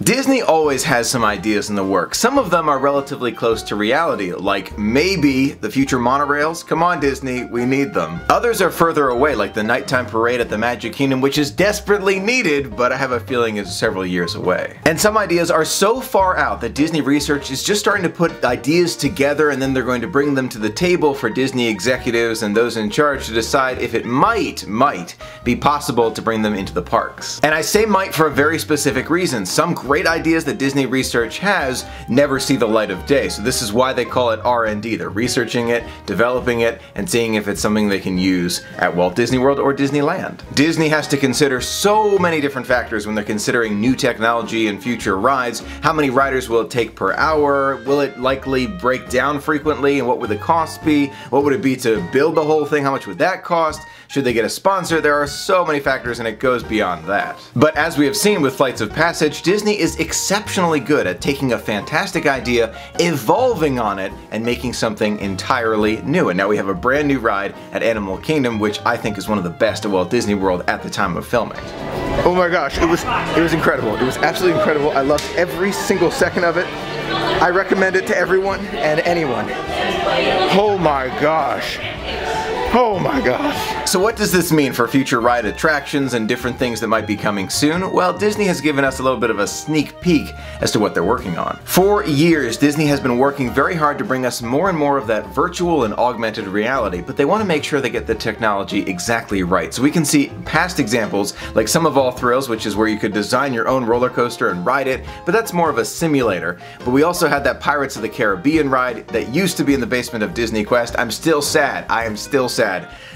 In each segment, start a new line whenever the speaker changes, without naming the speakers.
Disney always has some ideas in the works. Some of them are relatively close to reality, like maybe the future monorails. Come on Disney, we need them. Others are further away, like the nighttime parade at the Magic Kingdom, which is desperately needed, but I have a feeling is several years away. And some ideas are so far out that Disney Research is just starting to put ideas together, and then they're going to bring them to the table for Disney executives and those in charge to decide if it might be possible to bring them into the parks. And I say might for a very specific reason. Some great ideas that Disney Research has never see the light of day, so this is why they call it R&D. They're researching it, developing it, and seeing if it's something they can use at Walt Disney World or Disneyland. Disney has to consider so many different factors when they're considering new technology and future rides. How many riders will it take per hour? Will it likely break down frequently? And what would the cost be? What would it be to build the whole thing? How much would that cost? Should they get a sponsor? There are so many factors and it goes beyond that. But as we have seen with Flights of Passage, Disney is exceptionally good at taking a fantastic idea, evolving on it, and making something entirely new. And now we have a brand new ride at Animal Kingdom, which I think is one of the best at Walt Disney World at the time of filming.
Oh my gosh, it was incredible. It was absolutely incredible. I loved every single second of it. I recommend it to everyone and anyone. Oh my gosh. Oh my gosh.
So what does this mean for future ride attractions and different things that might be coming soon? Well, Disney has given us a little bit of a sneak peek as to what they're working on. For years, Disney has been working very hard to bring us more and more of that virtual and augmented reality, but they want to make sure they get the technology exactly right. So we can see past examples like Sum of All Thrills, which is where you could design your own roller coaster and ride it, but that's more of a simulator. But we also had that Pirates of the Caribbean ride that used to be in the basement of Disney Quest. I'm still sad. I am still sad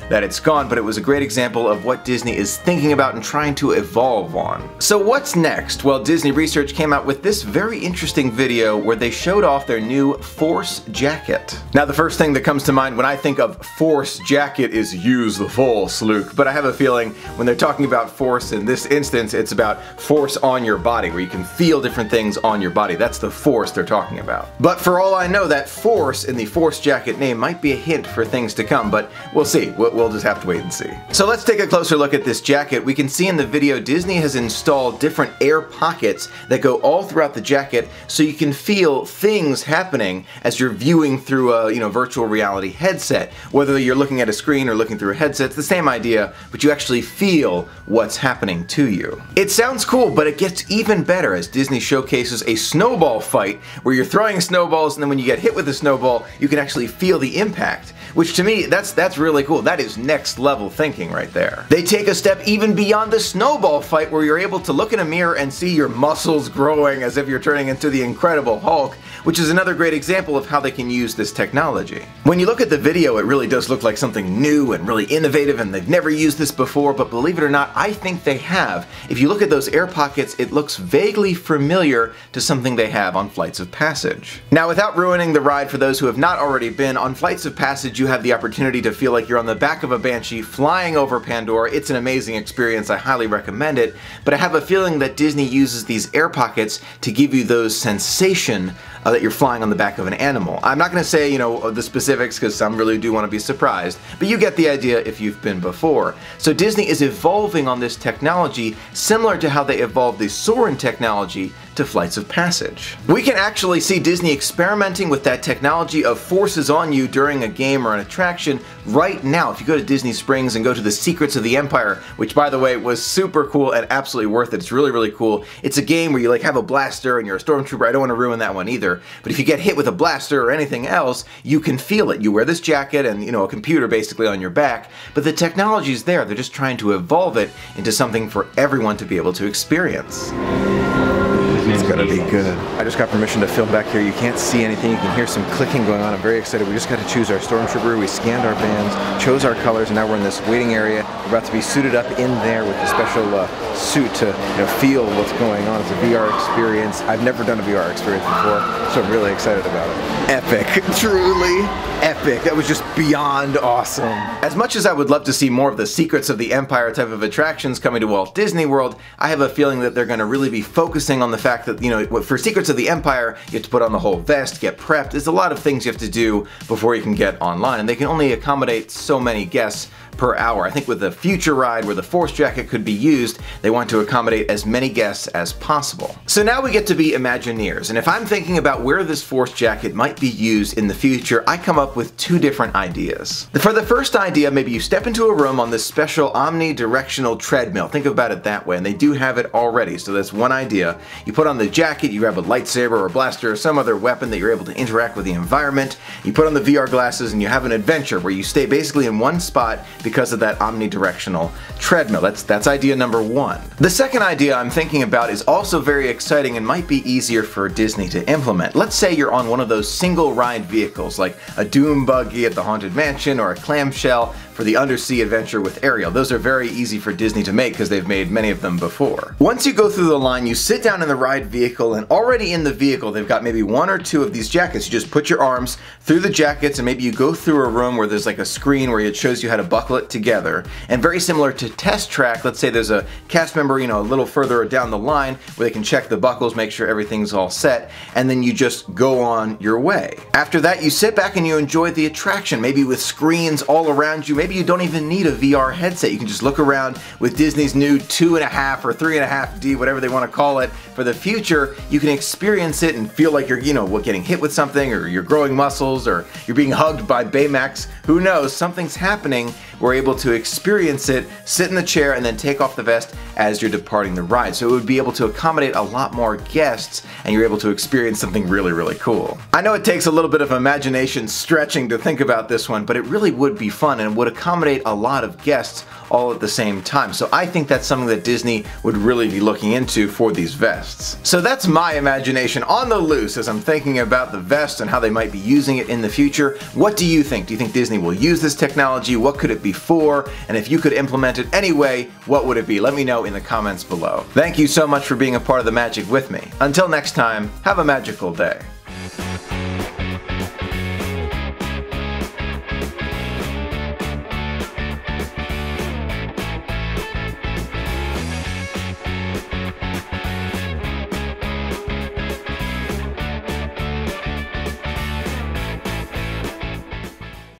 that it's gone, but it was a great example of what Disney is thinking about and trying to evolve on. So what's next? Well, Disney Research came out with this very interesting video where they showed off their new Force jacket. Now the first thing that comes to mind when I think of Force jacket is use the Force, Luke, but I have a feeling when they're talking about Force in this instance, it's about force on your body, where you can feel different things on your body. That's the Force they're talking about. But for all I know, that Force in the Force jacket name might be a hint for things to come, but we'll see. We'll just have to wait and see. So let's take a closer look at this jacket. We can see in the video Disney has installed different air pockets that go all throughout the jacket so you can feel things happening as you're viewing through a virtual reality headset. Whether you're looking at a screen or looking through a headset, it's the same idea, but you actually feel what's happening to you. It sounds cool, but it gets even better as Disney showcases a snowball fight where you're throwing snowballs, and then when you get hit with a snowball, you can actually feel the impact, which to me, that's really cool. That is next level thinking right there. They take a step even beyond the snowball fight where you're able to look in a mirror and see your muscles growing as if you're turning into the Incredible Hulk, which is another great example of how they can use this technology. When you look at the video, it really does look like something new and really innovative, and they've never used this before, but believe it or not, I think they have. If you look at those air pockets, it looks vaguely familiar to something they have on Flights of Passage. Now, without ruining the ride for those who have not already been, on Flights of Passage you have the opportunity to feel like you're on the back of a Banshee flying over Pandora. It's an amazing experience. I highly recommend it, but I have a feeling that Disney uses these air pockets to give you those sensation that you're flying on the back of an animal. I'm not going to say, the specifics because some really do want to be surprised, but you get the idea if you've been before. So Disney is evolving on this technology similar to how they evolved the Soarin' technology to Flights of Passage. We can actually see Disney experimenting with that technology of forces on you during a game or an attraction right now. If you go to Disney Springs and go to the Secrets of the Empire, which by the way was super cool and absolutely worth it. It's really cool. It's a game where you have a blaster and you're a stormtrooper. I don't want to ruin that one either. But if you get hit with a blaster or anything else, you can feel it. You wear this jacket and a computer basically on your back, but the technology's there. They're just trying to evolve it into something for everyone to be able to experience. It's gonna be good. I just got permission to film back here. You can't see anything. You can hear some clicking going on. I'm very excited. We just got to choose our stormtrooper. We scanned our bands, chose our colors, and now we're in this waiting area. We're about to be suited up in there with a special suit to feel what's going on. It's a VR experience. I've never done a VR experience before, so I'm really excited about it. Epic. Truly epic. That was just beyond awesome. As much as I would love to see more of the Secrets of the Empire type of attractions coming to Walt Disney World, I have a feeling that they're going to really be focusing on the fact that, for Secrets of the Empire, you have to put on the whole vest, get prepped. There's a lot of things you have to do before you can get online, and they can only accommodate so many guests per hour. I think with the future ride where the force jacket could be used, they want to accommodate as many guests as possible. So now we get to be Imagineers, and if I'm thinking about where this force jacket might be used in the future, I come up with two different ideas. For the first idea, maybe you step into a room on this special omnidirectional treadmill. Think about it that way, and they do have it already, so that's one idea. You put on the jacket, you grab a lightsaber or a blaster or some other weapon that you're able to interact with the environment. You put on the VR glasses and you have an adventure where you stay basically in one spot because of that omnidirectional treadmill. That's idea number one. The second idea I'm thinking about is also very exciting and might be easier for Disney to implement. Let's say you're on one of those single ride vehicles like a Doom buggy at the Haunted Mansion or a clamshell for the undersea adventure with Ariel. Those are very easy for Disney to make because they've made many of them before. Once you go through the line, you sit down in the ride vehicle, and already in the vehicle they've got maybe one or two of these jackets. You just put your arms through the jackets and maybe you go through a room where there's like a screen where it shows you how to buckle it together. And very similar to Test Track, let's say there's a cast member, you know, a little further down the line where they can check the buckles, make sure everything's all set, and then you just go on your way. After that, you sit back and you enjoy the attraction, maybe with screens all around you. Maybe you don't even need a VR headset. You can just look around with Disney's new 2.5 or 3.5D, whatever they want to call it, for the future. You can experience it and feel like you're, you know, getting hit with something, or you're growing muscles, or you're being hugged by Baymax. Who knows? Something's happening. We're able to experience it, sit in the chair, and then take off the vest as you're departing the ride. So it would be able to accommodate a lot more guests, and you're able to experience something really, really cool. I know it takes a little bit of imagination stretching to think about this one, but it really would be fun and would accommodate a lot of guests all at the same time. So I think that's something that Disney would really be looking into for these vests. So that's my imagination on the loose as I'm thinking about the vest and how they might be using it in the future. What do you think? Do you think Disney will use this technology? What could it be for? And if you could implement it anyway, what would it be? Let me know in the comments below. Thank you so much for being a part of the magic with me. Until next time, have a magical day.